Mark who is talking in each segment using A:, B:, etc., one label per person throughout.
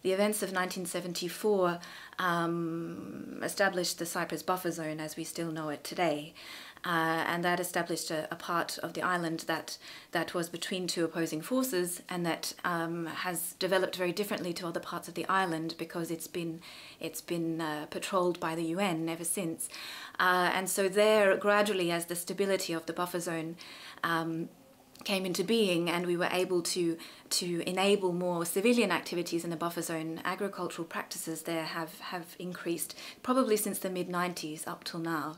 A: the events of 1974 established the Cyprus buffer zone as we still know it today. And that established a part of the island that was between two opposing forces, and that has developed very differently to other parts of the island because it's been patrolled by the UN ever since. And so there, gradually, as the stability of the buffer zone came into being, and we were able to enable more civilian activities in the buffer zone, agricultural practices there have increased probably since the mid-90s up till now.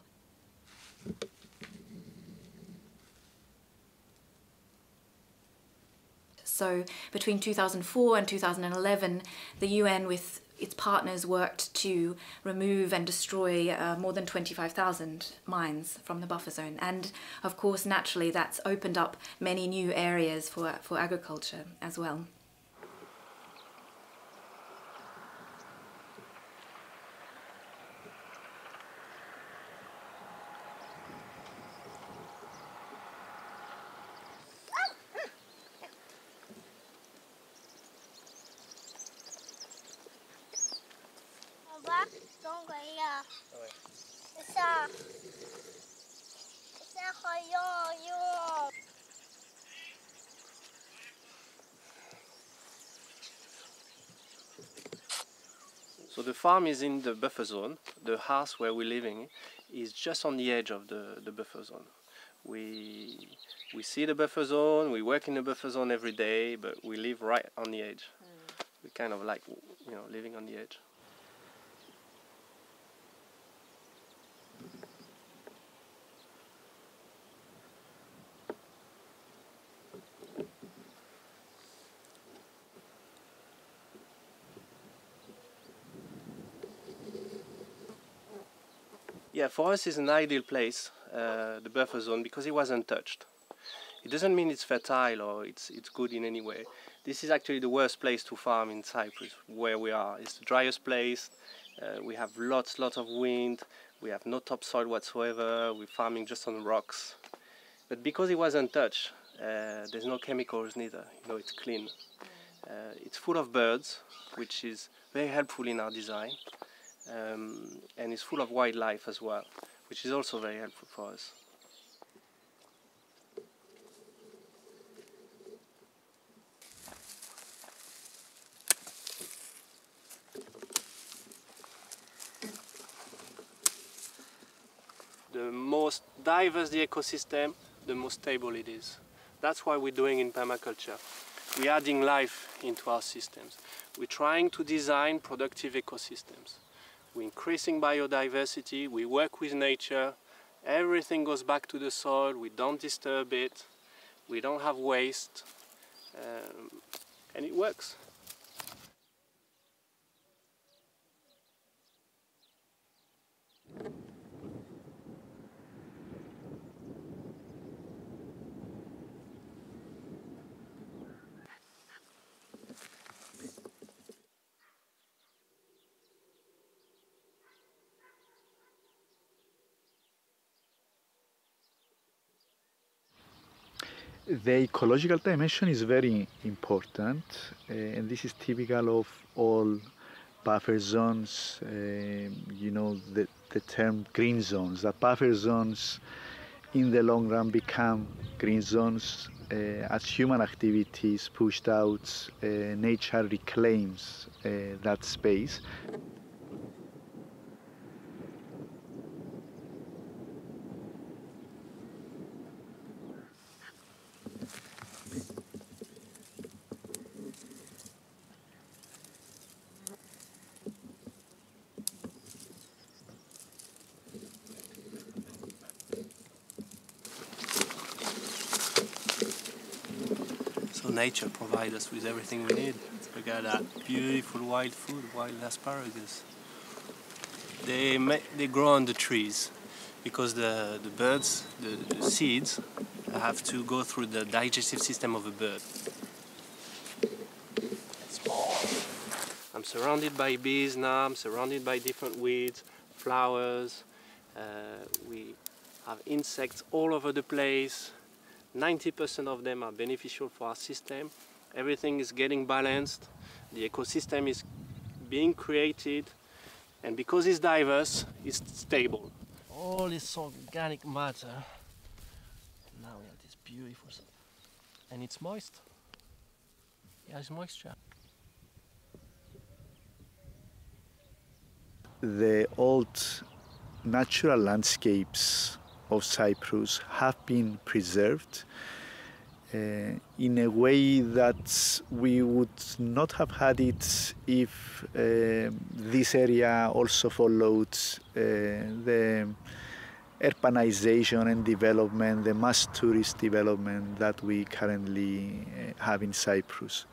A: So between 2004 and 2011, the UN with its partners worked to remove and destroy more than 25,000 mines from the buffer zone. And of course, naturally, that's opened up many new areas for agriculture as well.
B: So the farm is in the buffer zone. The house where we're living is just on the edge of the buffer zone. We see the buffer zone, we work in the buffer zone every day, but we live right on the edge. We kind of like, living on the edge. Yeah, for us it's an ideal place, the buffer zone, because it was untouched. It doesn't mean it's fertile or it's good in any way. This is actually the worst place to farm in Cyprus, where we are. It's the driest place. We have lots of wind. We have no topsoil whatsoever. We're farming just on rocks. But because it was untouched, there's no chemicals neither. It's clean. It's full of birds, which is very helpful in our design. And it's full of wildlife as well, which is also very helpful for us. The most diverse the ecosystem, the most stable it is. That's what we're doing in permaculture. We're adding life into our systems. We're trying to design productive ecosystems. We're increasing biodiversity, we work with nature, everything goes back to the soil, we don't disturb it, we don't have waste, and it works.
C: The ecological dimension is very important, and this is typical of all buffer zones. The term green zones. That buffer zones in the long run become green zones as human activities pushed out, nature reclaims that space.
B: So nature provides us with everything we need. Look at that beautiful wild food, wild asparagus. They grow on the trees because the birds, the seeds, have to go through the digestive system of a bird. I'm surrounded by bees now, I'm surrounded by different weeds, flowers. We have insects all over the place. 90% of them are beneficial for our system. Everything is getting balanced. The ecosystem is being created, and because it's diverse, it's stable. All this organic matter. Now we have this beautiful stuff. And it's moist. It has moisture.
C: The old natural landscapes of Cyprus have been preserved in a way that we would not have had it if this area also followed the urbanization and development, the mass tourist development that we currently have in Cyprus.